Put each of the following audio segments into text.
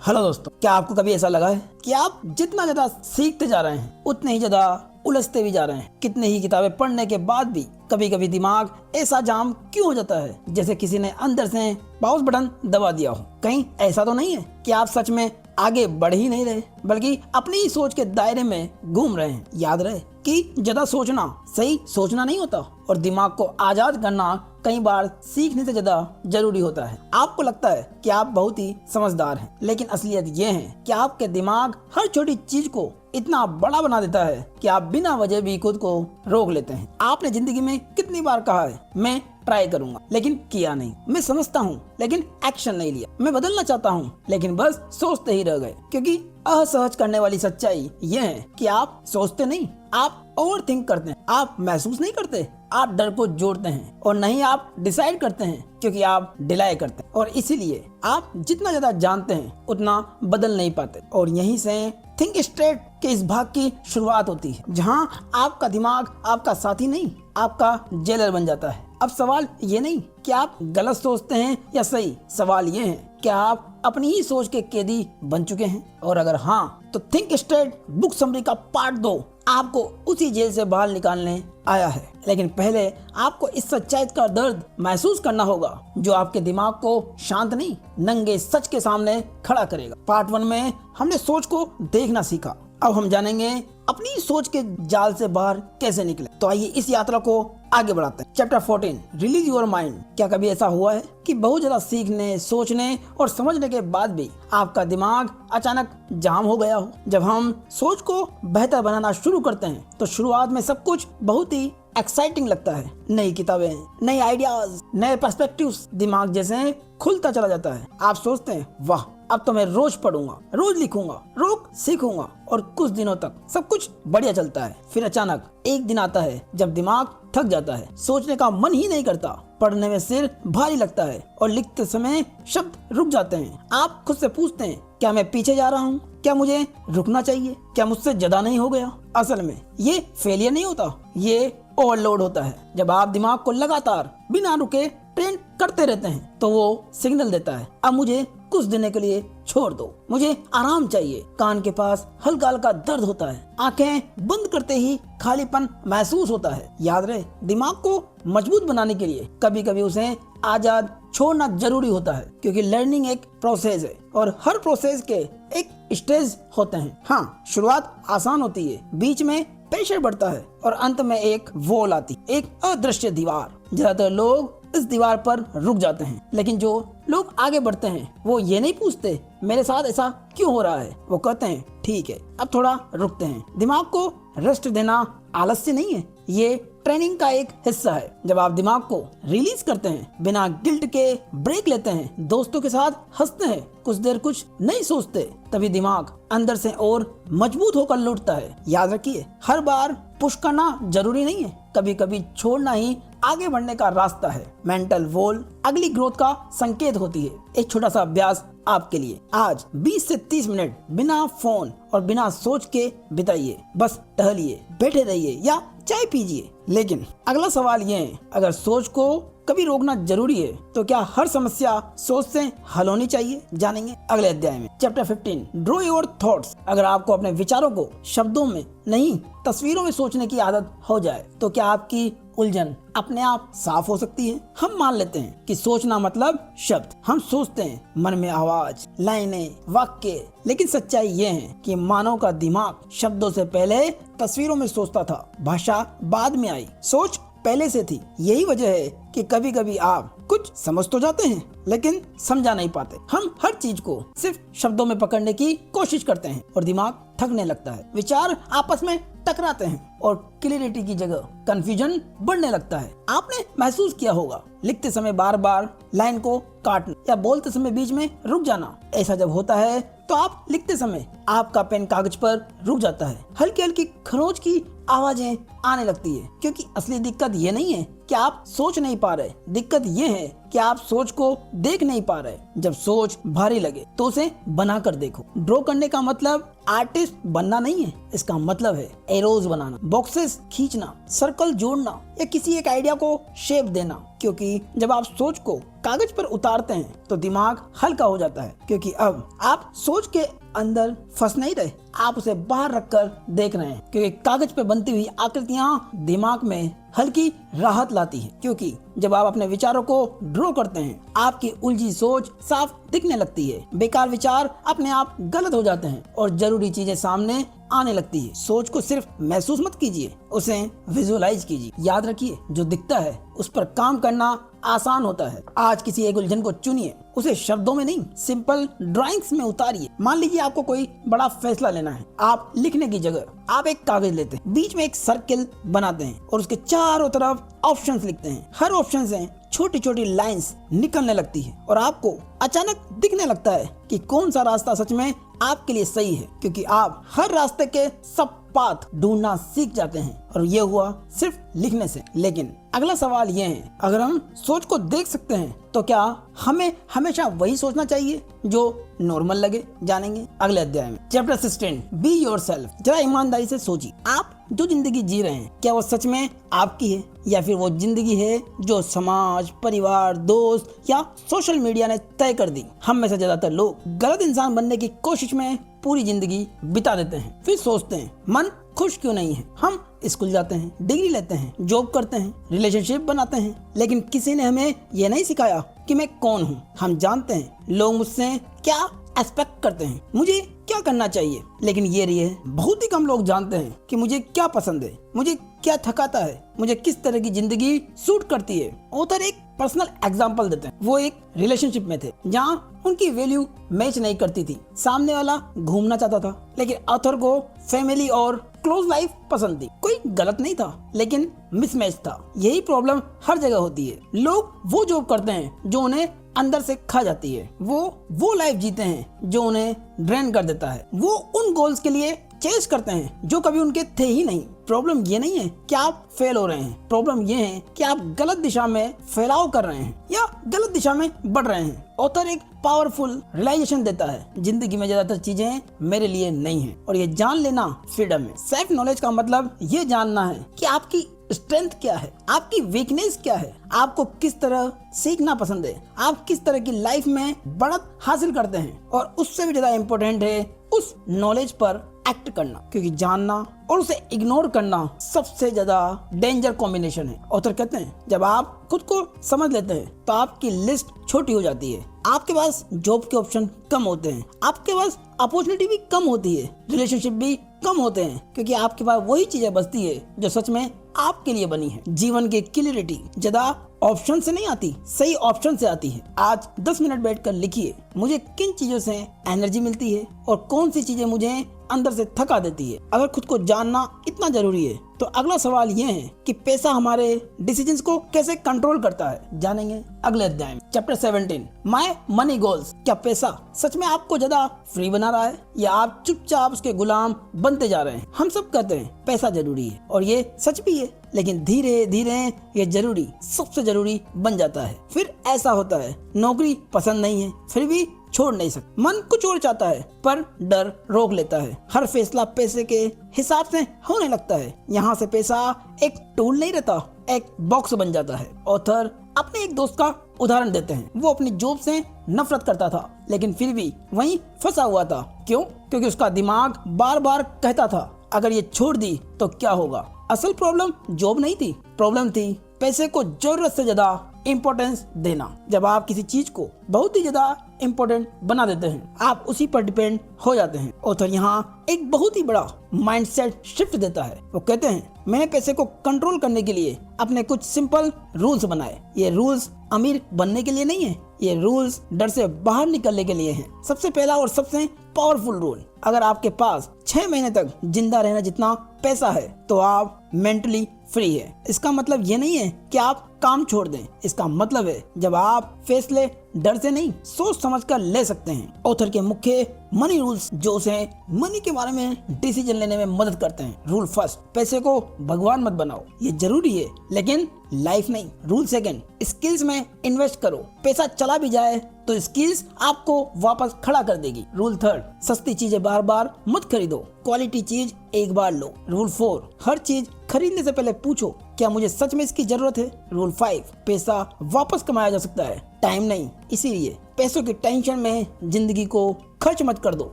Hello दोस्तों, क्या आपको कभी ऐसा लगा है कि आप जितना ज्यादा सीखते जा रहे हैं उतने ही ज्यादा उलझते भी जा रहे हैं? कितने ही किताबें पढ़ने के बाद भी कभी कभी दिमाग ऐसा जाम क्यों हो जाता है जैसे किसी ने अंदर से पॉज बटन दबा दिया हो। कहीं ऐसा तो नहीं है कि आप सच में आगे बढ़ ही नहीं रहे बल्कि अपनी ही सोच के दायरे में घूम रहे हैं? याद रहे कि ज्यादा सोचना सही सोचना नहीं होता और दिमाग को आजाद करना कई बार सीखने से ज्यादा जरूरी होता है। आपको लगता है कि आप बहुत ही समझदार हैं, लेकिन असलियत ये है कि आपके दिमाग हर छोटी चीज को इतना बड़ा बना देता है कि आप बिना वजह भी खुद को रोक लेते हैं। आपने जिंदगी में कितनी बार कहा है मैं ट्राई करूंगा लेकिन किया नहीं, मैं समझता हूँ लेकिन एक्शन नहीं लिया, मैं बदलना चाहता हूँ लेकिन बस सोचते ही रह गए। क्योंकि असहज करने वाली सच्चाई यह है कि आप सोचते नहीं, आप ओवर थिंक करते हैं। आप महसूस नहीं करते, आप डर को जोड़ते हैं और नहीं आप डिसाइड करते हैं क्योंकि आप डिले करते हैं। और इसीलिए आप जितना ज्यादा जानते हैं उतना बदल नहीं पाते। और यहीं से थिंक स्ट्रेट के इस भाग की शुरुआत होती है जहां आपका दिमाग आपका साथी नहीं आपका जेलर बन जाता है। अब सवाल ये नहीं कि आप गलत सोचते हैं या सही, सवाल ये है क्या आप अपनी ही सोच के कैदी बन चुके हैं? और अगर हाँ तो थिंक स्ट्रेट बुक समरी का पार्ट 2 आपको उसी जेल से बाहर निकालने आया है। लेकिन पहले आपको इस सच्चाई का दर्द महसूस करना होगा जो आपके दिमाग को शांत नहीं नंगे सच के सामने खड़ा करेगा। पार्ट 1 में हमने सोच को देखना सीखा, अब हम जानेंगे अपनी सोच के जाल से बाहर कैसे निकले। तो आइए इस यात्रा को आगे बढ़ाते हैं। Chapter 14 release your mind. क्या कभी ऐसा हुआ है कि बहुत ज्यादा सीखने, सोचने और समझने के बाद भी आपका दिमाग अचानक जाम हो गया हो? जब हम सोच को बेहतर बनाना शुरू करते हैं तो शुरुआत में सब कुछ बहुत ही एक्साइटिंग लगता है। नई किताबें, नए आइडियाज, नए पर्सपेक्टिव्स, दिमाग जैसे खुलता चला जाता है। आप सोचते हैं वाह अब तो मैं रोज पढ़ूंगा, रोज लिखूंगा, रोज सीखूंगा और कुछ दिनों तक सब कुछ बढ़िया चलता है। फिर अचानक एक दिन आता है जब दिमाग थक जाता है, सोचने का मन ही नहीं करता, पढ़ने में सिर भारी लगता है और लिखते समय शब्द रुक जाते हैं। आप खुद से पूछते हैं क्या मैं पीछे जा रहा हूँ? क्या मुझे रुकना चाहिए? क्या मुझसे ज्यादा नहीं हो गया? असल में ये फेलियर नहीं होता, ये ओवरलोड होता है। जब आप दिमाग को लगातार बिना रुके ट्रेन करते रहते हैं तो वो सिग्नल देता है अब मुझे कुछ देने के लिए छोड़ दो, मुझे आराम चाहिए। कान के पास हल्का हल्का दर्द होता है, आंखें बंद करते ही खालीपन महसूस होता है। याद रहे दिमाग को मजबूत बनाने के लिए कभी कभी उसे आजाद छोड़ना जरूरी होता है क्योंकि लर्निंग एक प्रोसेस है और हर प्रोसेस के एक स्टेज होते हैं। हाँ, शुरुआत आसान होती है, बीच में प्रेशर बढ़ता है और अंत में एक वॉल आती, एक अदृश्य दीवार। ज्यादातर लोग इस दीवार पर रुक जाते हैं, लेकिन जो लोग आगे बढ़ते हैं वो ये नहीं पूछते मेरे साथ ऐसा क्यों हो रहा है, वो कहते हैं ठीक है अब थोड़ा रुकते हैं। दिमाग को रेस्ट देना आलस्य नहीं है, ये ट्रेनिंग का एक हिस्सा है। जब आप दिमाग को रिलीज करते हैं, बिना गिल्ट के ब्रेक लेते हैं, दोस्तों के साथ हंसते हैं, कुछ देर कुछ नहीं सोचते, तभी दिमाग अंदर से और मजबूत होकर लौटता है। याद रखिए हर बार पुश करना जरूरी नहीं है, कभी कभी छोड़ना ही आगे बढ़ने का रास्ता है। मेंटल वॉल अगली ग्रोथ का संकेत होती है। एक छोटा सा अभ्यास आपके लिए, आज 20 से 30 मिनट बिना फोन और बिना सोच के बिताइए। बस टहलिए, बैठे रहिए या चाय पीजिए। लेकिन अगला सवाल ये है, अगर सोच को कभी रोकना जरूरी है तो क्या हर समस्या सोच से हल होनी चाहिए? जानेंगे अगले अध्याय में। Chapter 15 draw your thoughts. अगर आपको अपने विचारों को शब्दों में नहीं तस्वीरों में सोचने की आदत हो जाए तो क्या आपकी उलझन अपने आप साफ हो सकती है? हम मान लेते हैं कि सोचना मतलब शब्द, हम सोचते हैं मन में आवाज, लाइनें, वाक्य, लेकिन सच्चाई ये है कि मानव का दिमाग शब्दों से पहले तस्वीरों में सोचता था, भाषा बाद में आई, सोच पहले से थी। यही वजह है कि कभी कभी आप कुछ समझ तो जाते हैं लेकिन समझा नहीं पाते। हम हर चीज को सिर्फ शब्दों में पकड़ने की कोशिश करते हैं और दिमाग थकने लगता है, विचार आपस में टकराते हैं और क्लैरिटी की जगह कंफ्यूजन बढ़ने लगता है। आपने महसूस किया होगा लिखते समय बार बार लाइन को काटना या बोलते समय बीच में रुक जाना। ऐसा जब होता है तो आप लिखते समय आपका पेन कागज पर रुक जाता है, हल्की हल्की खरोंच की आवाजें आने लगती है। क्योंकि असली दिक्कत ये नहीं है कि आप सोच नहीं पा रहे, दिक्कत ये है कि आप सोच को देख नहीं पा रहे। जब सोच भारी लगे तो उसे बना कर देखो। ड्रॉ करने का मतलब आर्टिस्ट बनना नहीं है, इसका मतलब है एरोज बनाना, बॉक्सेस खींचना, सर्कल जोड़ना या किसी एक आइडिया को शेप देना। क्योंकि जब आप सोच को कागज पर उतारते हैं तो दिमाग हल्का हो जाता है, क्योंकि अब आप सोच के अंदर फंस नहीं रहे, आप उसे बाहर रखकर देख रहे हैं। क्योंकि कागज पे बनती हुई आकृतियां दिमाग में हल्की राहत लाती है। क्योंकि जब आप अपने विचारों को ड्रॉ करते हैं आपकी उलझी सोच साफ दिखने लगती है, बेकार विचार अपने आप गलत हो जाते हैं और जरूरी चीजें सामने आने लगती है। सोच को सिर्फ महसूस मत कीजिए, उसे विजुअलाइज कीजिए। याद रखिए, जो दिखता है उस पर काम करना आसान होता है। आज किसी एक उलझन को चुनिए, उसे शब्दों में नहीं सिंपल ड्राइंग्स में उतारिए। मान लीजिए आपको कोई बड़ा फैसला लेना है, आप लिखने की जगह आप एक कागज लेते हैं, बीच में एक सर्किल बनाते हैं और उसके चारों तरफ ऑप्शंस लिखते हैं। हर ऑप्शन से छोटी छोटी लाइंस निकलने लगती है और आपको अचानक दिखने लगता है कि कौन सा रास्ता सच में आपके लिए सही है, क्योंकि आप हर रास्ते के सब पाथ ढूंढना सीख जाते हैं। और ये हुआ सिर्फ लिखने से। लेकिन अगला सवाल ये है, अगर हम सोच को देख सकते हैं तो क्या हमें हमेशा वही सोचना चाहिए जो नॉर्मल लगे? जानेंगे अगले अध्याय में। Chapter 16 be yourself. जरा ईमानदारी से सोचिए, आप जो जिंदगी जी रहे हैं क्या वो सच में आपकी है या फिर वो जिंदगी है जो समाज, परिवार, दोस्त या सोशल मीडिया ने तय कर दी? हम में से ज्यादातर लोग गलत इंसान बनने की कोशिश में पूरी जिंदगी बिता देते हैं, फिर सोचते हैं मन खुश क्यों नहीं है। हम स्कूल जाते हैं, डिग्री लेते हैं, जॉब करते हैं, रिलेशनशिप बनाते हैं, लेकिन किसी ने हमें ये नहीं सिखाया कि मैं कौन हूँ। हम जानते हैं लोग मुझसे क्या एक्सपेक्ट करते हैं, मुझे क्या करना चाहिए, लेकिन ये रही बहुत ही कम लोग जानते हैं कि मुझे क्या पसंद है, मुझे क्या थकाता है, मुझे किस तरह की जिंदगी सूट करती है। ऑथर एक पर्सनल एग्जांपल देते हैं। वो एक रिलेशनशिप में थे जहां उनकी वैल्यू मैच नहीं करती थी। सामने वाला घूमना चाहता था लेकिन ऑथर को फैमिली और क्लोज लाइफ पसंद थी। कोई गलत नहीं था लेकिन मिसमैच था। यही प्रॉब्लम हर जगह होती है। लोग वो जॉब करते हैं जो उन्हें अंदर से खा जाती है, वो लाइफ जीते हैं जो उन्हें ड्रेन कर देता है, वो उन गोल्स के लिए चेस करते हैं जो कभी उनके थे ही नहीं। प्रॉब्लम ये नहीं है कि आप फेल हो रहे हैं, प्रॉब्लम ये है कि आप गलत दिशा में फैलाव कर रहे हैं या गलत दिशा में बढ़ रहे हैं। ऑथर एक पावरफुल रियलाइजेशन देता है, जिंदगी में ज्यादातर चीजें मेरे लिए नहीं है और ये जान लेना फ्रीडम है। सेल्फ नॉलेज का मतलब ये जानना है कि आपकी स्ट्रेंथ क्या है, आपकी वीकनेस क्या है, आपको किस तरह सीखना पसंद है, आप किस तरह की लाइफ में बढ़त हासिल करते हैं। और उससे भी ज्यादा इम्पोर्टेंट है उस नॉलेज पर एक्ट करना, क्योंकि जानना और उसे इग्नोर करना सबसे ज्यादा डेंजर कॉम्बिनेशन है। ऑथर कहते हैं जब आप खुद को समझ लेते हैं तो आपकी लिस्ट छोटी हो जाती है, आपके पास जॉब के ऑप्शन कम होते हैं, आपके पास अपॉर्चुनिटी भी कम होती है, रिलेशनशिप भी कम होते हैं, क्योंकि आपके पास वही चीजें बचती है जो सच में आपके लिए बनी है। जीवन की क्लियरिटी ज्यादा ऑप्शन से नहीं आती, सही ऑप्शन से आती है। आज 10 मिनट बैठकर लिखिए मुझे किन चीजों से एनर्जी मिलती है और कौन सी चीजें मुझे अंदर से थका देती है। अगर खुद को जानना इतना जरूरी है तो अगला सवाल ये है कि पैसा हमारे डिसीजंस को कैसे कंट्रोल करता है। जानेंगे अगले अध्याय में। Chapter 17 my money goals. क्या पैसा सच में आपको ज्यादा फ्री बना रहा है या आप चुपचाप उसके गुलाम बनते जा रहे हैं? हम सब कहते हैं पैसा जरूरी है और ये सच भी है, लेकिन धीरे धीरे ये जरूरी सबसे जरूरी बन जाता है। फिर ऐसा होता है नौकरी पसंद नहीं है फिर भी छोड़ नहीं सकते, मन कुछ और चाहता है पर डर रोक लेता है। हर फैसला पैसे के हिसाब से होने लगता है। यहाँ से पैसा एक टूल नहीं रहता, एक बॉक्स बन जाता है। ऑथर अपने एक दोस्त का उदाहरण देते हैं। वो अपनी जॉब से नफरत करता था लेकिन फिर भी वहीं फंसा हुआ था। क्यों? क्योंकि उसका दिमाग बार बार कहता था अगर ये छोड़ दी तो क्या होगा। असल प्रॉब्लम जॉब नहीं थी, प्रॉब्लम थी पैसे को जरूरत से ज्यादा इम्पोर्टेंस देना। जब आप किसी चीज को बहुत ही ज्यादा इम्पोर्टेंट बना देते हैं आप उसी पर डिपेंड हो जाते हैं। ऑथर यहाँ एक बहुत ही बड़ा माइंडसेट शिफ्ट देता है। वो कहते हैं मैंने पैसे को कंट्रोल करने के लिए अपने कुछ सिंपल रूल्स बनाए। ये रूल्स अमीर बनने के लिए नहीं है, ये रूल्स डर से बाहर निकलने के लिए हैं। सबसे पहला और सबसे पावरफुल रूल, अगर आपके पास 6 महीने तक जिंदा रहना जितना पैसा है तो आप मेंटली फ्री है। इसका मतलब ये नहीं है कि आप काम छोड़ दें, इसका मतलब है जब आप फैसले डर से नहीं सोच समझ कर ले सकते हैं। ऑथर के मुख्य मनी रूल्स जो उसे मनी के बारे में डिसीजन लेने में मदद करते हैं। रूल फर्स्ट, पैसे को भगवान मत बनाओ। ये जरूरी है लेकिन लाइफ नहीं। रूल सेकंड, स्किल्स में इन्वेस्ट करो। पैसा चला भी जाए तो स्किल्स आपको वापस खड़ा कर देगी। रूल थर्ड, सस्ती चीजें बार बार मत खरीदो, क्वालिटी चीज एक बार लो। रूल फोर, हर चीज खरीदने से पहले पूछो क्या मुझे सच में इसकी जरूरत है। रूल फाइव, पैसा वापस कमाया जा सकता है, टाइम नहीं। इसीलिए पैसों की टेंशन में जिंदगी को खर्च मत कर दो।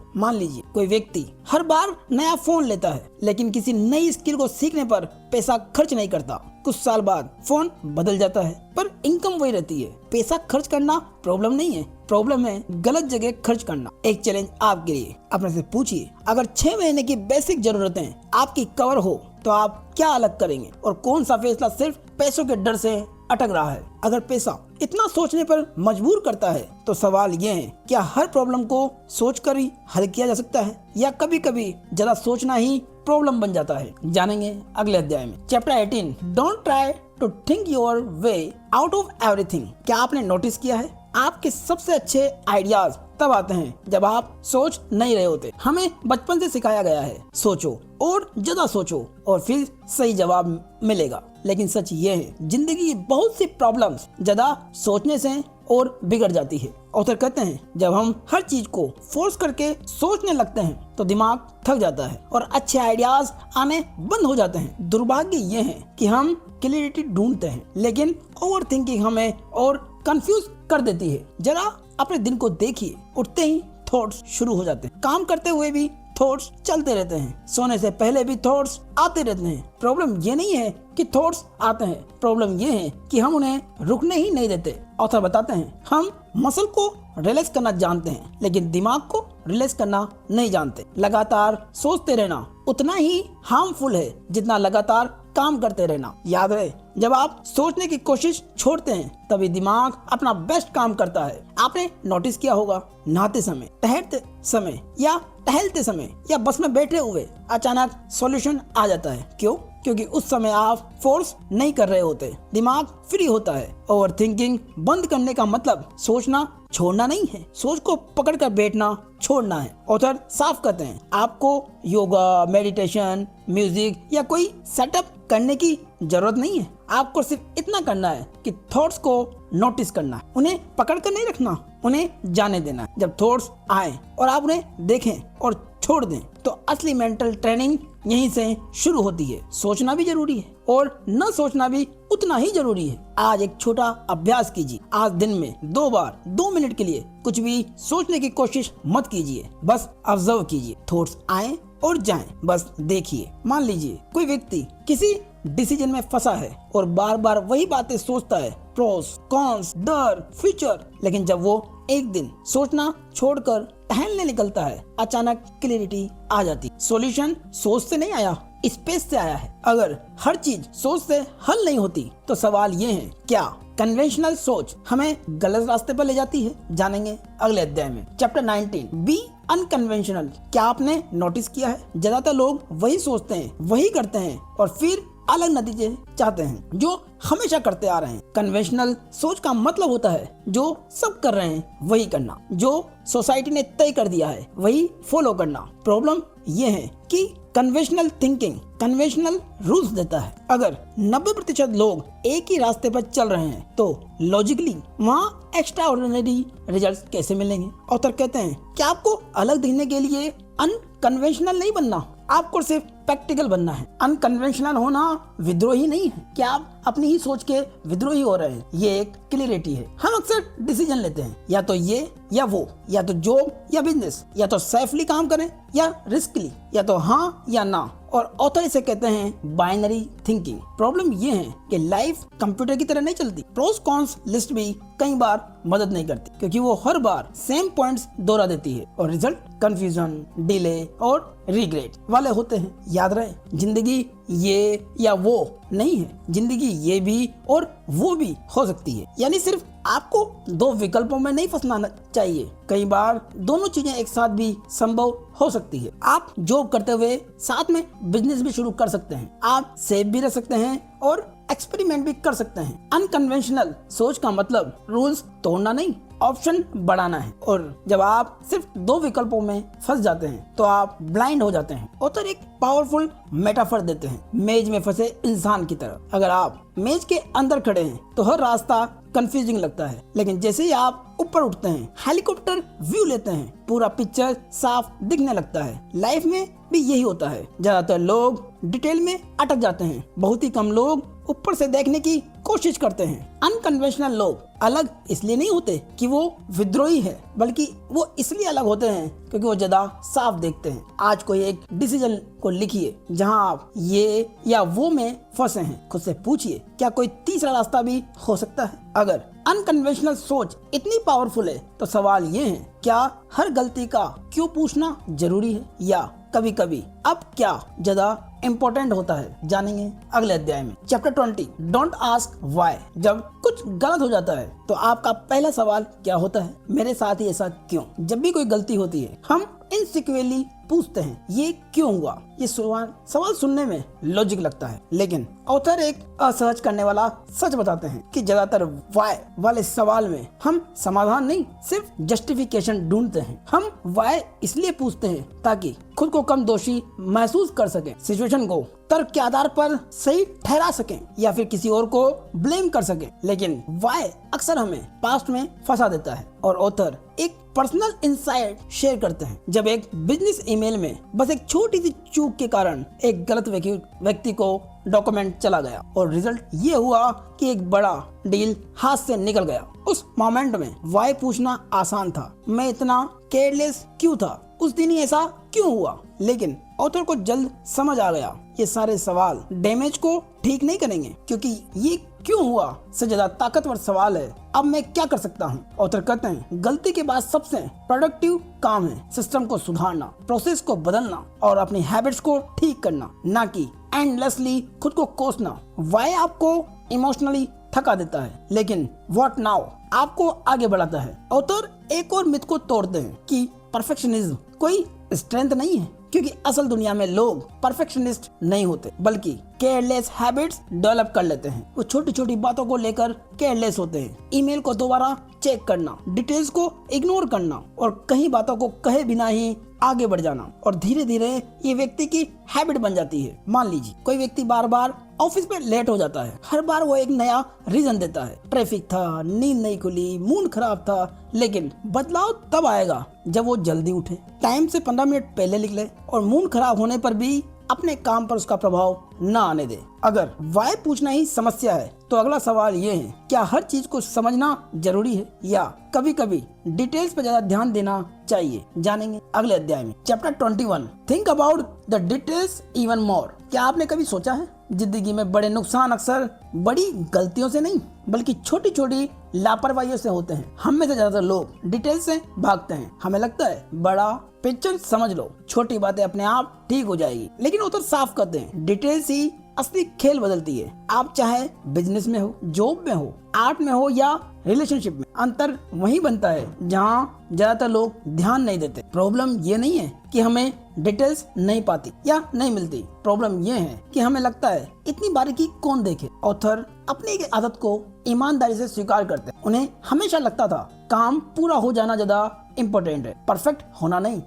मान लीजिए कोई व्यक्ति हर बार नया फोन लेता है लेकिन किसी नई स्किल को सीखने पर पैसा खर्च नहीं करता। कुछ साल बाद फोन बदल जाता है पर इनकम वही रहती है। पैसा खर्च करना प्रॉब्लम नहीं है, प्रॉब्लम है गलत जगह खर्च करना। एक चैलेंज आपके लिए, अपने से पूछिए अगर 6 महीने की बेसिक जरूरतें आपकी कवर हो तो आप क्या अलग करेंगे और कौन सा फैसला सिर्फ पैसों के डर से अटक रहा है। अगर पैसा इतना सोचने पर मजबूर करता है तो सवाल ये है, क्या हर प्रॉब्लम को सोचकर ही हल किया जा सकता है या कभी कभी ज्यादा सोचना ही प्रॉब्लम बन जाता है। जानेंगे अगले अध्याय में। Chapter 18, don't try to think your way out of everything. क्या आपने नोटिस किया है आपके सबसे अच्छे आइडियाज तब आते हैं जब आप सोच नहीं रहे होते। हमें बचपन से सिखाया गया है सोचो और ज्यादा सोचो और फिर सही जवाब मिलेगा। लेकिन सच ये है जिंदगी की बहुत सी प्रॉब्लम्स ज्यादा सोचने से और बिगड़ जाती है। ऑथर कहते हैं जब हम हर चीज को फोर्स करके सोचने लगते हैं तो दिमाग थक जाता है और अच्छे आइडियाज आने बंद हो जाते हैं। दुर्भाग्य ये है कि हम क्लैरिटी ढूंढते हैं लेकिन ओवर थिंकिंग हमें और कंफ्यूज कर देती है। जरा अपने दिन को देखिए, उठते ही थॉट्स शुरू हो जाते हैं, काम करते हुए भी थॉट्स चलते रहते हैं, सोने से पहले भी थॉट्स आते रहते हैं। प्रॉब्लम ये नहीं है कि थॉट्स आते हैं, प्रॉब्लम ये है कि हम उन्हें रुकने ही नहीं देते। ऑथर बताते हैं हम मसल को रिलैक्स करना जानते हैं लेकिन दिमाग को रिलैक्स करना नहीं जानते। लगातार सोचते रहना उतना ही हार्मफुल है जितना लगातार काम करते रहना। याद रहे जब आप सोचने की कोशिश छोड़ते हैं तभी दिमाग अपना बेस्ट काम करता है। आपने नोटिस किया होगा नहाते समय, ठहरते समय या टहलते समय या बस में बैठे हुए अचानक सॉल्यूशन आ जाता है। क्यों? क्योंकि उस समय आप फोर्स नहीं कर रहे होते, दिमाग फ्री होता है। ओवर थिंकिंग बंद करने का मतलब सोचना छोड़ना नहीं है, सोच को पकड़ कर बैठना छोड़ना है। ऑथर साफ कहते हैं आपको योगा, मेडिटेशन, म्यूजिक या कोई सेटअप करने की जरूरत नहीं है। आपको सिर्फ इतना करना है कि थॉट्स को नोटिस करना है, उन्हें पकड़ कर नहीं रखना, उन्हें जाने देना है। जब थॉट्स आए और आप उन्हें देखें और छोड़ दें तो असली मेंटल ट्रेनिंग यहीं से शुरू होती है। सोचना भी जरूरी है और न सोचना भी उतना ही जरूरी है। आज एक छोटा अभ्यास कीजिए। आज दिन में 2 बार 2 मिनट के लिए कुछ भी सोचने की कोशिश मत कीजिए, बस ऑब्जर्व कीजिए। थॉट्स आए और जाएं, बस देखिए। मान लीजिए कोई व्यक्ति किसी डिसीजन में फंसा है और बार बार वही बातें सोचता है, प्रोस, कॉन्स, डर, फ्यूचर। लेकिन जब वो एक दिन सोचना छोड़कर टहलने निकलता है अचानक क्लैरिटी आ जाती। सॉल्यूशन सोच से नहीं आया, स्पेस से आया है। अगर हर चीज सोच से हल नहीं होती तो सवाल ये है क्या कन्वेंशनल सोच हमें गलत रास्ते पर ले जाती है। जानेंगे अगले अध्याय में। Chapter 19, be unconventional. क्या आपने नोटिस किया है ज्यादातर लोग वही सोचते हैं, वही करते हैं और फिर अलग नतीजे चाहते हैं जो हमेशा करते आ रहे हैं। कन्वेंशनल सोच का मतलब होता है जो सब कर रहे हैं वही करना, जो सोसाइटी ने तय कर दिया है वही फॉलो करना। प्रॉब्लम ये है कि कन्वेंशनल थिंकिंग कन्वेंशनल रूल्स देता है। अगर 90% लोग एक ही रास्ते पर चल रहे हैं तो लॉजिकली वहाँ एक्स्ट्रा ऑर्डिनरी रिजल्ट कैसे मिलेंगे। ऑथर कहते हैं कि आपको अलग दिखने के लिए अनकन्वेंशनल नहीं बनना, आपको सिर्फ प्रैक्टिकल बनना है। अनकन्वेंशनल होना विद्रोही नहीं है कि आप अपनी ही सोच के विद्रोही हो रहे हैं, ये एक क्लैरिटी है। हम अक्सर डिसीजन लेते हैं या तो ये या वो, या तो जॉब या बिजनेस, या तो सेफली काम करें या रिस्कली, या तो हाँ या ना। और ऑथर इसे कहते हैं बाइनरी थिंकिंग। प्रॉब्लम ये है कि लाइफ कंप्यूटर की तरह नहीं चलती। प्रोस कॉन्स लिस्ट भी कई बार मदद नहीं करती क्योंकि वो हर बार सेम पॉइंट्स दोहरा देती है और रिजल्ट कंफ्यूजन, डिले और रिग्रेट वाले होते हैं। याद रहे जिंदगी ये या वो नहीं है, जिंदगी ये भी और वो भी हो सकती है। यानी सिर्फ आपको दो विकल्पों में नहीं फंसना चाहिए। कई बार दोनों चीजें एक साथ भी संभव हो सकती है। आप जॉब करते हुए साथ में बिजनेस भी शुरू कर सकते हैं। आप सेफ भी रह सकते हैं और एक्सपेरिमेंट भी कर सकते हैं। अनकन्वेंशनल सोच का मतलब रूल्स तोड़ना नहीं, ऑप्शन बढ़ाना है। और जब आप सिर्फ दो विकल्पों में फंस जाते हैं तो आप ब्लाइंड हो जाते हैं। ऑथर एक पावरफुल मेटाफर देते हैं, मेज में फंसे इंसान की तरह। अगर आप मेज के अंदर खड़े हैं तो हर रास्ता कंफ्यूजिंग लगता है, लेकिन जैसे ही आप ऊपर उठते हैं, हेलीकॉप्टर व्यू लेते हैं, पूरा पिक्चर साफ दिखने लगता है। लाइफ में भी यही होता है। ज्यादातर लोग डिटेल में अटक जाते हैं, बहुत ही कम लोग ऊपर से देखने की कोशिश करते हैं। अनकन्वेंशनल लोग अलग इसलिए नहीं होते कि वो विद्रोही है, बल्कि वो इसलिए अलग होते हैं क्योंकि वो ज्यादा साफ देखते हैं। आज कोई एक डिसीजन को लिखिए जहां आप ये या वो में फंसे हैं। खुद से पूछिए, क्या कोई तीसरा रास्ता भी हो सकता है? अगर अनकन्वेंशनल सोच इतनी पावरफुल है तो सवाल ये है, क्या हर गलती का क्यों पूछना जरूरी है, या कभी कभी अब क्या ज्यादा इम्पोर्टेंट होता है? जानेंगे अगले अध्याय में। Chapter 20, don't ask why. जब कुछ गलत हो जाता है तो आपका पहला सवाल क्या होता है? मेरे साथ ही ऐसा क्यों? जब भी कोई गलती होती है हम इनसिक्योरली पूछते हैं, ये क्यों हुआ? ये सवाल सुनने में लॉजिक लगता है, लेकिन ऑथर एक असहज करने वाला सच बताते हैं कि ज्यादातर व्हाई वाले सवाल में हम समाधान नहीं, सिर्फ जस्टिफिकेशन ढूंढते हैं। हम व्हाई इसलिए पूछते हैं ताकि खुद को कम दोषी महसूस कर सकें, सिचुएशन को तर्क के आधार पर सही ठहरा सकें या फिर किसी और को ब्लेम कर सकें। लेकिन व्हाई अक्सर हमें पास्ट में फंसा देता है। और ऑथर एक पर्सनल इंसाइट शेयर करते हैं। जब एक बिजनेस ईमेल में बस एक छोटी सी चूक के कारण एक गलत व्यक्ति को डॉक्यूमेंट चला गया और रिजल्ट ये हुआ कि एक बड़ा डील हाथ से निकल गया। उस मोमेंट में व्हाई पूछना आसान था, मैं इतना केयरलेस क्यों था, उस दिन ही ऐसा क्यों हुआ? लेकिन ऑथर को जल्द समझ आ गया, ये सारे सवाल डैमेज को ठीक नहीं करेंगे, क्योंकि ये क्यों हुआ से ज्यादा ताकतवर सवाल है, अब मैं क्या कर सकता हूँ? ऑथर कहते हैं, गलती के बाद सबसे प्रोडक्टिव काम है सिस्टम को सुधारना, प्रोसेस को बदलना और अपनी हैबिट्स को ठीक करना, ना कि एंडलेसली खुद को कोसना। व्हाई आपको इमोशनली थका देता है, लेकिन व्हाट नाउ आपको आगे बढ़ाता है। ऑथर एक और मिथ को तोड़ते हैं कि परफेक्शनिज्म कोई स्ट्रेंथ नहीं है, क्योंकि असल दुनिया में लोग परफेक्शनिस्ट नहीं होते, बल्कि केयरलेस हैबिट्स डेवलप कर लेते हैं। वो छोटी छोटी बातों को लेकर केयरलेस होते हैं। ईमेल को दोबारा चेक करना, डिटेल्स को इग्नोर करना और कई बातों को कहे बिना ही आगे बढ़ जाना, और धीरे धीरे ये व्यक्ति की हैबिट बन जाती है। मान लीजिए कोई व्यक्ति बार बार ऑफिस में लेट हो जाता है। हर बार वो एक नया रीजन देता है, ट्रैफिक था, नींद नहीं खुली, मूड खराब था। लेकिन बदलाव तब आएगा जब वो जल्दी उठे, टाइम से 15 मिनट पहले निकले और मूड खराब होने पर भी अपने काम पर उसका प्रभाव न आने दे। अगर व्हाई पूछना ही समस्या है तो अगला सवाल ये है, क्या हर चीज को समझना जरूरी है, या कभी कभी डिटेल्स पर ज्यादा ध्यान देना चाहिए? जानेंगे अगले अध्याय में। Chapter 21, think about the details even more. क्या आपने कभी सोचा है, जिंदगी में बड़े नुकसान अक्सर बड़ी गलतियों से नहीं बल्कि छोटी छोटी लापरवाहियों से होते हैं। हम में से ज्यादातर लोग डिटेल से भागते हैं। हमें लगता है बड़ा पिक्चर समझ लो, छोटी बातें अपने आप ठीक हो जाएगी, लेकिन वो तो साफ करते हैं, डिटेल्स ही असली खेल बदलती है। आप चाहे बिजनेस में हो, जॉब में हो, आर्ट में हो या रिलेशनशिप में, अंतर वहीं बनता है जहाँ ज्यादातर लोग ध्यान नहीं देते। प्रॉब्लम ये नहीं है कि हमें डिटेल्स नहीं पाती या नहीं मिलती, प्रॉब्लम ये है कि हमें लगता है इतनी बारीकी कौन देखे। ऑथर अपनी एक आदत को ईमानदारी से स्वीकार करते हैं। उन्हें हमेशा लगता था काम पूरा हो जाना ज्यादा इम्पोर्टेंट है, परफेक्ट होना नहीं।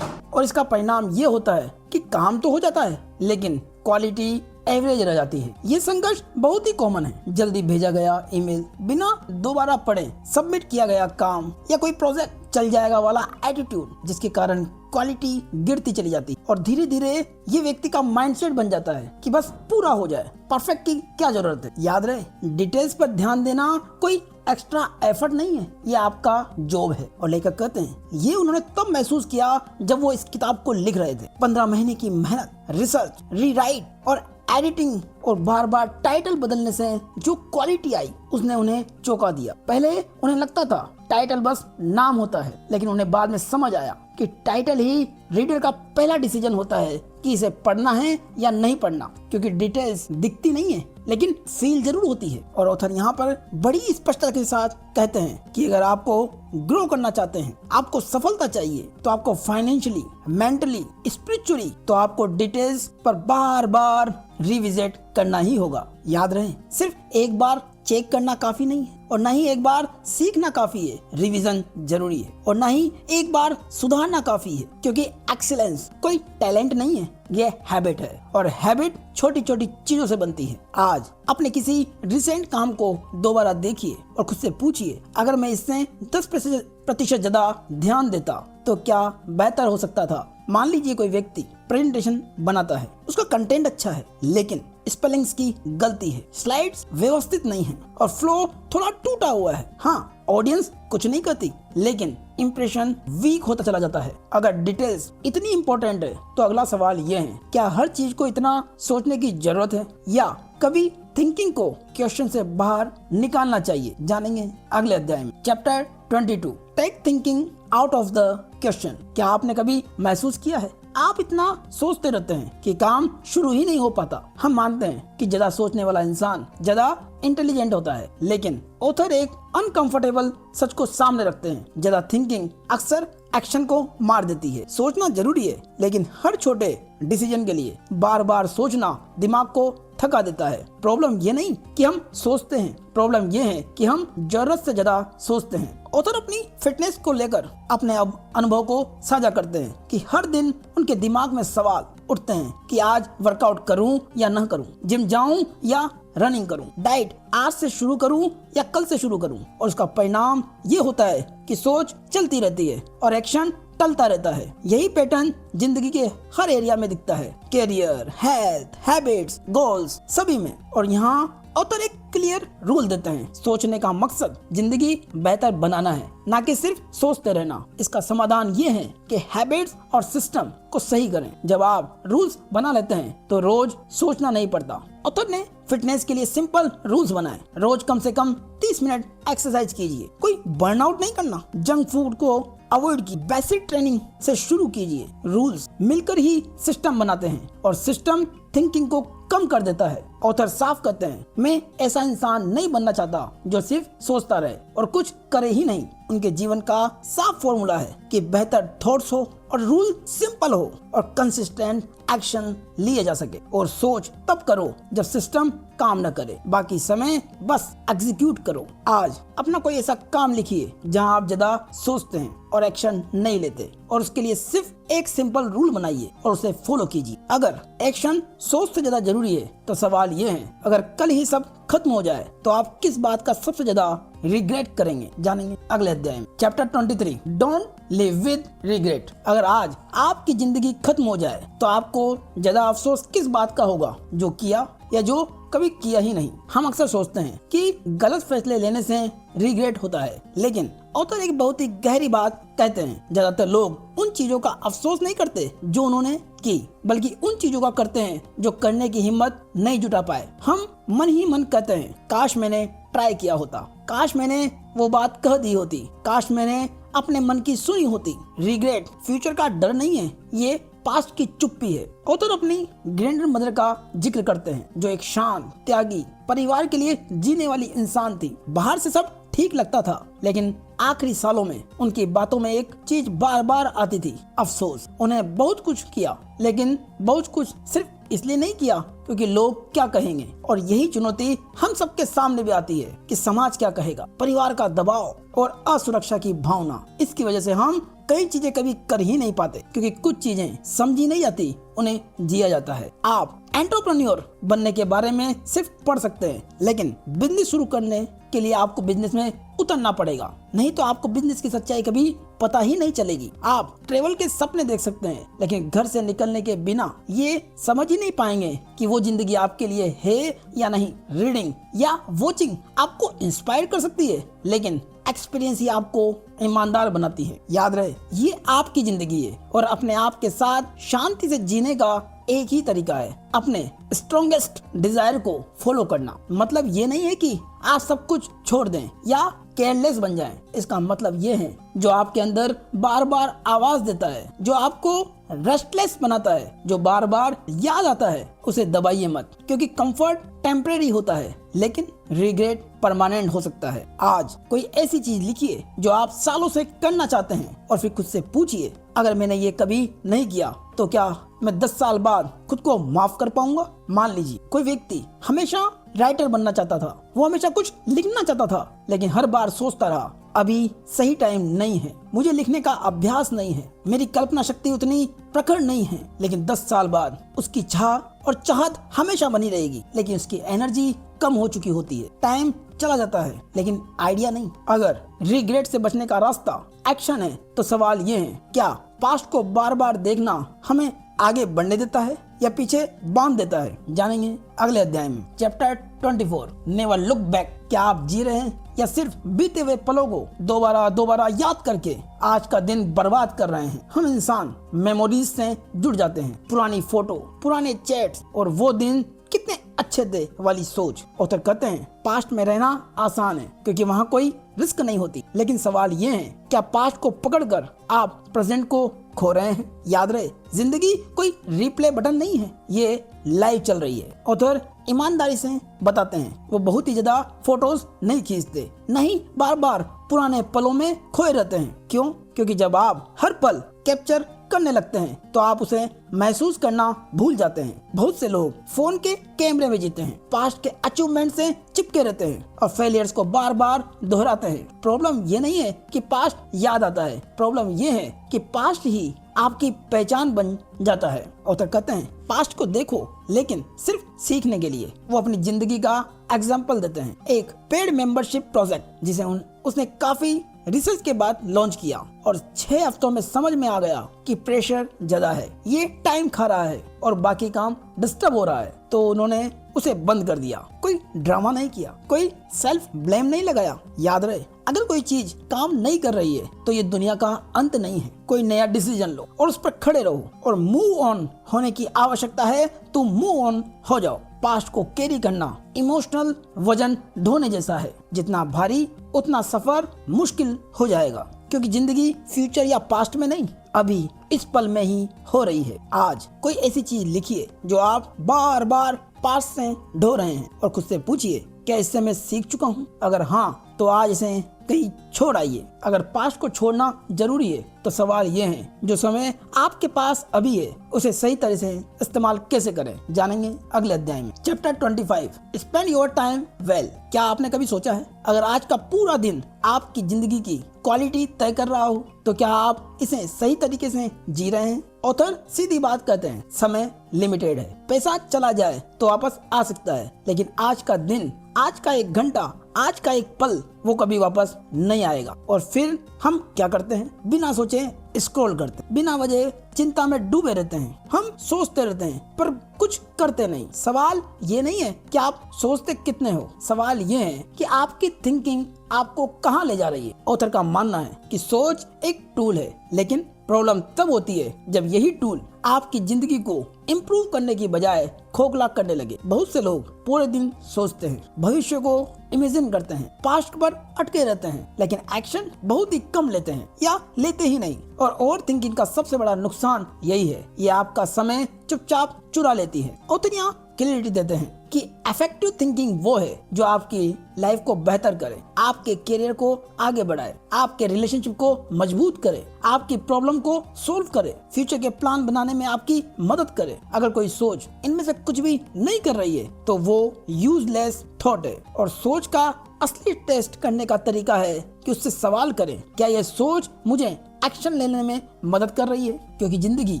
और इसका परिणाम ये होता है कि काम तो हो जाता है लेकिन क्वालिटी एवरेज रह जाती है। ये संघर्ष बहुत ही कॉमन है। जल्दी भेजा गया ईमेल, बिना दोबारा पढ़े सबमिट किया गया काम, या कोई प्रोजेक्ट चल जाएगा वाला एटीट्यूड, जिसके कारण क्वालिटी गिरती चली जाती है। और धीरे धीरे ये व्यक्ति का माइंडसेट बन जाता है कि बस पूरा हो जाए, परफेक्ट की क्या जरूरत है। याद रहे, डिटेल्स पर ध्यान देना कोई एक्स्ट्रा एफर्ट नहीं है, ये आपका जॉब है। और लेखक कहते हैं ये उन्होंने तब महसूस किया जब वो इस किताब को लिख रहे थे। 15 महीने की मेहनत, रिसर्च, रीराइट और एडिटिंग और बार बार टाइटल बदलने से जो क्वालिटी आई उसने उन्हें चौंका दिया। पहले उन्हें लगता था टाइटल बस नाम होता है, लेकिन उन्हें बाद में समझ आया कि टाइटल ही रीडर का पहला डिसीजन होता है कि इसे पढ़ना है या नहीं पढ़ना, क्योंकि डिटेल्स दिखती नहीं है लेकिन फील जरूर होती है। और ऑथर यहाँ पर बड़ी स्पष्टता के साथ कहते हैं कि अगर आपको ग्रो करना चाहते हैं, आपको सफलता चाहिए, तो आपको फाइनेंशियली, मेंटली, स्पिरिचुअली, तो आपको डिटेल्स पर बार बार रिविजिट करना ही होगा। याद रहे, सिर्फ एक बार चेक करना काफी नहीं है और ना ही एक बार सीखना काफी है। रिवीजन जरूरी है और ना ही एक बार सुधारना काफी है, क्योंकि एक्सीलेंस कोई टैलेंट नहीं है, ये हैबिट है और हैबिट छोटी छोटी चीजों से बनती है। आज अपने किसी रिसेंट काम को दोबारा देखिए और खुद से पूछिए, अगर मैं इससे 10% ज्यादा ध्यान देता तो क्या बेहतर हो सकता था। मान लीजिए कोई व्यक्ति प्रेजेंटेशन बनाता है, उसका कंटेंट अच्छा है लेकिन स्पेलिंग्स की गलती है, स्लाइड्स व्यवस्थित नहीं है और फ्लो थोड़ा टूटा हुआ है। हाँ, ऑडियंस कुछ नहीं कहती लेकिन इंप्रेशन वीक होता चला जाता है। अगर डिटेल्स इतनी इंपॉर्टेंट है तो अगला सवाल ये है, क्या हर चीज को इतना सोचने की जरूरत है या कभी थिंकिंग को क्वेश्चन से बाहर निकालना चाहिए। जानेंगे अगले अध्याय में। Chapter 22, take thinking out of the question. क्या आपने कभी महसूस किया है आप इतना सोचते रहते हैं कि काम शुरू ही नहीं हो पाता। हम मानते हैं कि ज्यादा सोचने वाला इंसान ज्यादा इंटेलिजेंट होता है, लेकिन ऑथर एक अनकंफर्टेबल सच को सामने रखते हैं। ज्यादा थिंकिंग अक्सर एक्शन को मार देती है। सोचना जरूरी है लेकिन हर छोटे डिसीजन के लिए बार बार सोचना दिमाग को थका देता है। प्रॉब्लम ये नहीं कि हम सोचते हैं, प्रॉब्लम ये है कि हम जरूरत से ज्यादा सोचते हैं। ऑथर अपनी फिटनेस को लेकर अपने अनुभव को साझा करते हैं कि हर दिन उनके दिमाग में सवाल उठते हैं कि आज वर्कआउट करूं या न करूं, जिम जाऊं या रनिंग करूं, डाइट आज से शुरू करूं या कल से शुरू करूं। और उसका परिणाम ये होता है कि सोच चलती रहती है और एक्शन टलता रहता है। यही पैटर्न जिंदगी के हर एरिया में दिखता है, कैरियर, हेल्थ, हैबिट्स, गोल्स, सभी में। और यहाँ ऑथर एक क्लियर रूल देते हैं, सोचने का मकसद जिंदगी बेहतर बनाना है, ना कि सिर्फ सोचते रहना। इसका समाधान ये है कि हैबिट्स और सिस्टम को सही करें। जब आप रूल्स बना लेते हैं तो रोज सोचना नहीं पड़ता। ऑथर ने फिटनेस के लिए सिंपल रूल्स बनाए। रोज कम से कम 30 मिनट एक्सरसाइज कीजिए। कोई बर्नआउट नहीं करना, जंक फूड को अवॉइड की, बेसिक ट्रेनिंग से शुरू कीजिए। रूल्स मिलकर ही सिस्टम बनाते हैं और सिस्टम थिंकिंग को कम कर देता है। ऑथर साफ कहते हैं, मैं ऐसा इंसान नहीं बनना चाहता जो सिर्फ सोचता रहे और कुछ करे ही नहीं। उनके जीवन का साफ फॉर्मूला है कि बेहतर थॉट्स हो और रूल सिंपल हो और कंसिस्टेंट एक्शन लिए जा सके। और सोच तब करो जब सिस्टम काम न करे, बाकी समय बस एग्जीक्यूट करो। आज अपना कोई ऐसा काम लिखिए जहां आप ज्यादा सोचते हैं और एक्शन नहीं लेते, और उसके लिए सिर्फ एक सिंपल रूल बनाइए और उसे फॉलो कीजिए। अगर एक्शन सोच से ज्यादा जरूरी है तो सवाल ये है, अगर कल ही सब खत्म हो जाए तो आप किस बात का सबसे ज्यादा रिग्रेट करेंगे। जानेंगे अगले अध्याय में। Chapter 23, don't live with regret. अगर आज आपकी जिंदगी खत्म हो जाए तो आपको ज्यादा अफसोस किस बात का होगा, जो किया या जो कभी किया ही नहीं। हम अक्सर सोचते हैं कि गलत फैसले लेने से रिग्रेट होता है, लेकिन ऑथर एक बहुत ही गहरी बात कहते हैं। ज्यादातर लोग उन चीजों का अफसोस नहीं करते जो उन्होंने की, बल्कि उन चीजों का करते हैं जो करने की हिम्मत नहीं जुटा पाए। हम मन ही मन कहते हैं, काश मैंने ट्राई किया होता, काश मैंने वो बात कह दी होती, काश मैंने अपने मन की सुनी होती। रिग्रेट फ्यूचर का डर नहीं है, ये पास्ट की चुप्पी है। ऑथर अपनी ग्रैंड मदर का जिक्र करते हैं, जो एक शांत, त्यागी, परिवार के लिए जीने वाली इंसान थी। बाहर से सब ठीक लगता था, लेकिन आखिरी सालों में उनकी बातों में एक चीज बार बार आती थी, अफसोस। उन्हें बहुत कुछ किया, लेकिन बहुत कुछ सिर्फ इसलिए नहीं किया क्योंकि लोग क्या कहेंगे। और यही चुनौती हम सबके सामने भी आती है कि समाज क्या कहेगा, परिवार का दबाव और असुरक्षा की भावना। इसकी वजह से हम कई चीजें कभी कर ही नहीं पाते, क्योंकि कुछ चीजें समझी नहीं जाती, उन्हें जिया जाता है। आप एंटरप्रेन्योर बनने के बारे में सिर्फ पढ़ सकते हैं, लेकिन बिजनेस शुरू करने के लिए आपको बिजनेस में उतरना पड़ेगा, नहीं तो आपको बिजनेस की सच्चाई कभी पता ही नहीं चलेगी। आप ट्रेवल के सपने देख सकते हैं, लेकिन घर से निकलने के बिना ये समझ ही नहीं पाएंगे कि वो जिंदगी आपके लिए है या नहीं। रीडिंग या वॉचिंग आपको इंस्पायर कर सकती है, लेकिन एक्सपीरियंस ही आपको ईमानदार बनाती है। याद रहे, ये आपकी जिंदगी है और अपने आप के साथ शांति से जीने का एक ही तरीका है, अपने स्ट्रॉन्गेस्ट डिजायर को फॉलो करना। मतलब ये नहीं है कि आप सब कुछ छोड़ दें या केयरलेस बन जाएं। इसका मतलब ये है जो आपके अंदर बार बार आवाज देता है, जो आपको रेस्टलेस बनाता है, जो बार बार याद आता है, उसे दबाइए मत, क्योंकि कंफर्ट टेम्परेरी होता है लेकिन रिग्रेट परमानेंट हो सकता है। आज कोई ऐसी चीज लिखिए जो आप सालों से करना चाहते हैं और फिर खुद से पूछिए, अगर मैंने ये कभी नहीं किया तो क्या मैं 10 साल बाद खुद को माफ कर पाऊंगा? मान लीजिए कोई व्यक्ति हमेशा राइटर बनना चाहता था, वो हमेशा कुछ लिखना चाहता था, लेकिन हर बार सोचता रहा अभी सही टाइम नहीं है, मुझे लिखने का अभ्यास नहीं है, मेरी कल्पना शक्ति उतनी प्रखर नहीं है। लेकिन 10 साल बाद उसकी चाह और चाहत हमेशा बनी रहेगी, लेकिन उसकी एनर्जी कम हो चुकी होती है। टाइम चला जाता है लेकिन आइडिया नहीं। अगर रिग्रेट से बचने का रास्ता एक्शन है तो सवाल ये है, क्या पास्ट को बार बार देखना हमें आगे बढ़ने देता है या पीछे बांध देता है? जानेंगे अगले अध्याय में। Chapter 24 never look back. क्या आप जी रहे हैं या सिर्फ बीते हुए पलों को दोबारा याद करके आज का दिन बर्बाद कर रहे हैं? हम इंसान मेमोरीज से जुड़ जाते हैं, पुरानी फोटो, पुराने चैट्स और वो दिन कितने अच्छे थे वाली सोच। ऑथर कहते हैं पास्ट में रहना आसान है क्योंकि वहाँ कोई रिस्क नहीं होती, लेकिन सवाल ये है क्या पास्ट को पकड़कर आप प्रेजेंट को खो रहे हैं? याद रहे जिंदगी कोई रिप्ले बटन नहीं है, ये लाइव चल रही है। ऑथर ईमानदारी से बताते हैं वो बहुत ही ज्यादा फोटोज नहीं खींचते, नहीं बार बार पुराने पलों में खोए रहते हैं। क्यों? क्योंकि जब आप हर पल कैप्चर करने लगते हैं तो आप उसे महसूस करना भूल जाते हैं। बहुत से लोग फोन के कैमरे में जीते हैं, पास्ट के अचीवमेंट से चिपके रहते हैं और फेलियर्स को बार बार दोहराते हैं। प्रॉब्लम ये नहीं है कि पास्ट याद आता है, प्रॉब्लम ये है कि पास्ट ही आपकी पहचान बन जाता है। ऑथर कहते हैं पास्ट को देखो लेकिन सिर्फ सीखने के लिए। वो अपनी जिंदगी का एग्जाम्पल देते हैं, एक पेड मेंबरशिप प्रोजेक्ट जिसे उसने काफी रिसर्च के बाद लॉन्च किया और 6 हफ्तों में समझ में आ गया कि प्रेशर ज्यादा है, ये टाइम खा रहा है और बाकी काम डिस्टर्ब हो रहा है, तो उन्होंने उसे बंद कर दिया। कोई ड्रामा नहीं किया, कोई सेल्फ ब्लेम नहीं लगाया। याद रहे अगर कोई चीज काम नहीं कर रही है तो ये दुनिया का अंत नहीं है। कोई नया डिसीजन लो और उस पर खड़े रहो और मूव ऑन होने की आवश्यकता है तो मूव ऑन हो जाओ। पास्ट को कैरी करना इमोशनल वजन ढोने जैसा है, जितना भारी उतना सफर मुश्किल हो जाएगा, क्योंकि जिंदगी फ्यूचर या पास्ट में नहीं, अभी इस पल में ही हो रही है। आज कोई ऐसी चीज लिखिए जो आप बार बार पास्ट से ढो रहे हैं और खुद से पूछिए क्या इससे मैं सीख चुका हूँ? अगर हाँ तो आज इसे कहीं छोड़ आइए। अगर पास्ट को छोड़ना जरूरी है तो सवाल ये है जो समय आपके पास अभी है उसे सही तरह से इस्तेमाल कैसे करें? जानेंगे अगले अध्याय में। Chapter 25 spend your time well. क्या आपने कभी सोचा है अगर आज का पूरा दिन आपकी जिंदगी की क्वालिटी तय कर रहा हो तो क्या आप इसे सही तरीके से जी रहे हैं? ऑथर सीधी बात कहते हैं समय लिमिटेड है, पैसा चला जाए तो वापस आ सकता है, लेकिन आज का दिन, आज का 1 घंटा, आज का 1 पल वो कभी वापस नहीं आएगा। और फिर हम क्या करते हैं? बिना सोचे स्क्रॉल करते हैं, बिना वजह चिंता में डूबे रहते हैं, हम सोचते रहते हैं पर कुछ करते नहीं। सवाल ये नहीं है कि आप सोचते कितने हो, सवाल ये है कि आपकी थिंकिंग आपको कहाँ ले जा रही है। ऑथर का मानना है कि सोच एक टूल है, लेकिन प्रॉब्लम तब होती है जब यही टूल आपकी जिंदगी को इम्प्रूव करने की बजाय खोखला करने लगे। बहुत से लोग पूरे दिन सोचते हैं, भविष्य को इमेजिन करते हैं, पास्ट पर अटके रहते हैं, लेकिन एक्शन बहुत ही कम लेते हैं या लेते ही नहीं। और ओवर थिंकिंग का सबसे बड़ा नुकसान यही है, ये आपका समय चुपचाप चुरा लेती है। ऑथर यहाँ क्लैरिटी देते हैं कि इफेक्टिव थिंकिंग वो है जो आपकी लाइफ को बेहतर करे, आपके करियर को आगे बढ़ाए, आपके रिलेशनशिप को मजबूत करे, आपकी प्रॉब्लम को सोल्व करे, फ्यूचर के प्लान बनाने में आपकी मदद करे। अगर कोई सोच इनमें से कुछ भी नहीं कर रही है तो वो यूजलेस थॉट है। और सोच का असली टेस्ट करने का तरीका है कि उससे सवाल करें, क्या यह सोच मुझे एक्शन लेने में मदद कर रही है? क्योंकि जिंदगी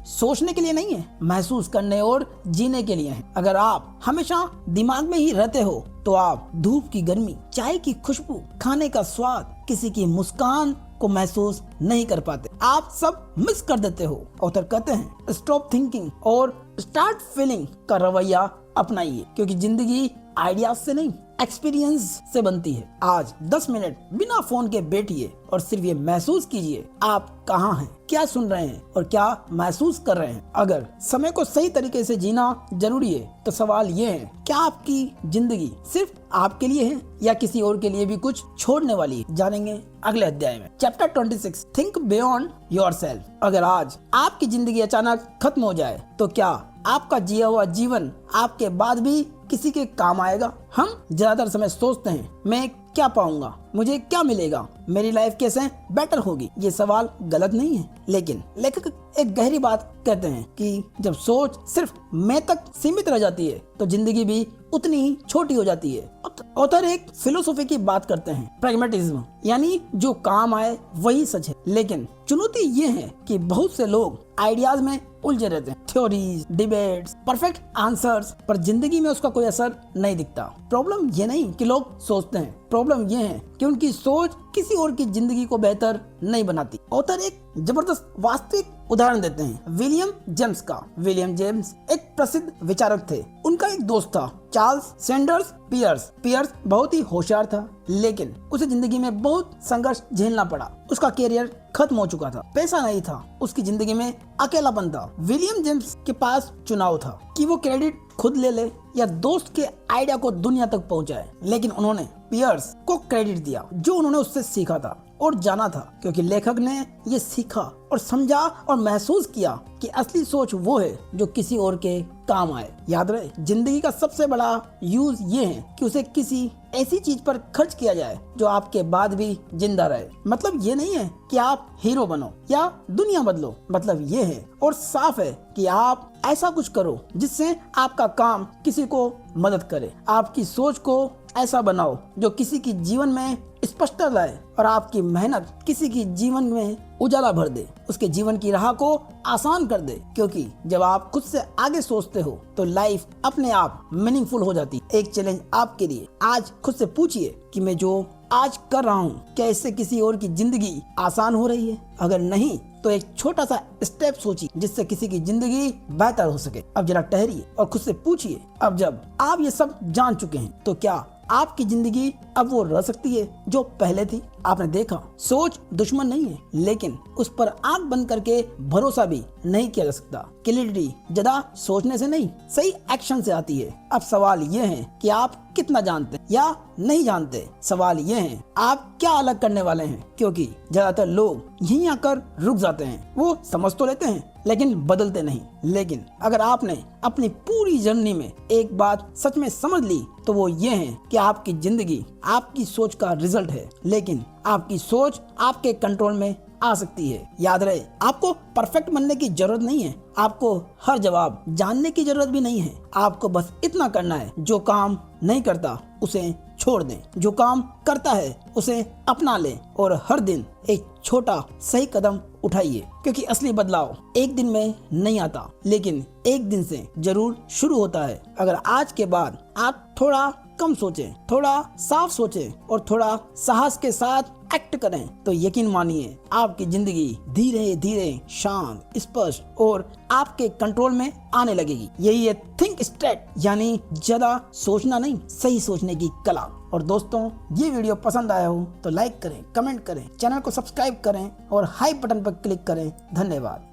सोचने के लिए नहीं है, महसूस करने और जीने के लिए है। अगर आप हमेशा दिमाग में ही रहते हो तो आप धूप की गर्मी, चाय की खुशबू, खाने का स्वाद, किसी की मुस्कान को महसूस नहीं कर पाते, आप सब मिस कर देते हो। ऑथर कहते हैं स्टॉप थिंकिंग और स्टार्ट फीलिंग का रवैया अपनाइए, क्योंकि जिंदगी आइडियाज से नहीं एक्सपीरियंस से बनती है। आज 10 मिनट बिना फोन के बैठिए और सिर्फ ये महसूस कीजिए आप कहाँ हैं, क्या सुन रहे हैं और क्या महसूस कर रहे हैं। अगर समय को सही तरीके से जीना जरूरी है तो सवाल ये है, क्या आपकी जिंदगी सिर्फ आपके लिए है या किसी और के लिए भी कुछ छोड़ने वाली है। जानेंगे अगले अध्याय में। Chapter 26, think beyond yourself. अगर आज आपकी जिंदगी अचानक खत्म हो जाए तो क्या आपका जिया हुआ जीवन आपके बाद भी किसी के काम आएगा? हम ज्यादातर समय सोचते हैं, मैं क्या पाऊंगा, मुझे क्या मिलेगा, मेरी लाइफ कैसे बेटर होगी। ये सवाल गलत नहीं है, लेकिन लेखक एक गहरी बात कहते हैं कि जब सोच सिर्फ मैं तक सीमित रह जाती है तो जिंदगी भी उतनी ही छोटी हो जाती है। ऑथर एक फिलोसॉफी की बात करते हैं, प्रैग्मेटिज्म, यानी जो काम आए वही सच है। लेकिन चुनौती ये है कि बहुत से लोग आइडियाज में उलझे रहते हैं, थ्योरीज, डिबेट्स, परफेक्ट आंसर्स, पर जिंदगी में उसका कोई असर नहीं दिखता। प्रॉब्लम ये नहीं कि लोग सोचते हैं, प्रॉब्लम ये है कि उनकी सोच किसी और की जिंदगी को बेहतर नहीं बनाती। ऑथर एक जबरदस्त वास्तविक उदाहरण देते हैं विलियम जेम्स का। विलियम जेम्स एक प्रसिद्ध विचारक थे। उनका एक दोस्त था चार्ल्स सैंडर्स पियर्स। पियर्स बहुत ही होशियार था, लेकिन उसे जिंदगी में बहुत संघर्ष झेलना पड़ा। उसका करियर खत्म हो चुका था, पैसा नहीं था, उसकी जिंदगी में अकेलापन था। विलियम जेम्स के पास चुनाव था कि वो क्रेडिट खुद ले ले या दोस्त के आइडिया को दुनिया तक पहुंचाए। लेकिन उन्होंने पियर्स को क्रेडिट दिया जो उन्होंने उससे सीखा था और जाना था, क्योंकि लेखक ने ये सीखा और समझा और महसूस किया कि असली सोच वो है जो किसी और के काम आए। याद रहे, जिंदगी का सबसे बड़ा यूज ये है कि उसे किसी ऐसी चीज पर खर्च किया जाए जो आपके बाद भी जिंदा रहे। मतलब ये नहीं है कि आप हीरो बनो या दुनिया बदलो, मतलब ये है और साफ है कि आप ऐसा कुछ करो जिससे आपका काम किसी को मदद करे। आपकी सोच को ऐसा बनाओ जो किसी की जीवन में स्पष्टता लाए और आपकी मेहनत किसी की जीवन में उजाला भर दे, उसके जीवन की राह को आसान कर दे। क्योंकि जब आप खुद से आगे सोचते हो तो लाइफ अपने आप मीनिंगफुल हो जाती। एक चैलेंज आपके लिए, आज खुद से पूछिए कि मैं जो आज कर रहा हूँ क्या इससे किसी और की जिंदगी आसान हो रही है? अगर नहीं तो एक छोटा सा स्टेप सोचिए जिससे किसी की जिंदगी बेहतर हो सके। अब जरा ठहरिए और खुद से पूछिए, अब जब आप ये सब जान चुके हैं तो क्या आपकी जिंदगी अब वो रह सकती है जो पहले थी? आपने देखा, सोच दुश्मन नहीं है, लेकिन उस पर आंख बंद करके भरोसा भी नहीं किया जा सकता। क्लैरिटी ज्यादा सोचने से नहीं, सही एक्शन से आती है। अब सवाल ये है कि आप कितना जानते या नहीं जानते। सवाल ये है आप क्या अलग करने वाले हैं, क्योंकि ज्यादातर लोग यहीं आकर रुक जाते हैं। वो समझ तो लेते हैं लेकिन बदलते नहीं। लेकिन अगर आपने अपनी पूरी जर्नी में एक बात सच में समझ ली तो वो ये है कि आपकी जिंदगी आपकी सोच का रिजल्ट है, लेकिन आपकी सोच आपके कंट्रोल में आ सकती है। याद रहे, आपको परफेक्ट बनने की जरूरत नहीं है, आपको हर जवाब जानने की जरूरत भी नहीं है। आपको बस इतना करना है, जो काम नहीं करता उसे छोड़ दें, जो काम करता है उसे अपना लें और हर दिन एक छोटा सही कदम उठाइए। क्योंकि असली बदलाव एक दिन में नहीं आता, लेकिन एक दिन से जरूर शुरू होता है। अगर आज के बाद आप थोड़ा कम सोचें, थोड़ा साफ सोचें और थोड़ा साहस के साथ एक्ट करें तो यकीन मानिए आपकी जिंदगी धीरे धीरे शांत, स्पष्ट और आपके कंट्रोल में आने लगेगी। यही है थिंक स्ट्रेट, यानी ज्यादा सोचना नहीं, सही सोचने की कला। और दोस्तों, ये वीडियो पसंद आया हो तो लाइक करें, कमेंट करें, चैनल को सब्सक्राइब करें और हाई बटन पर क्लिक करें। धन्यवाद।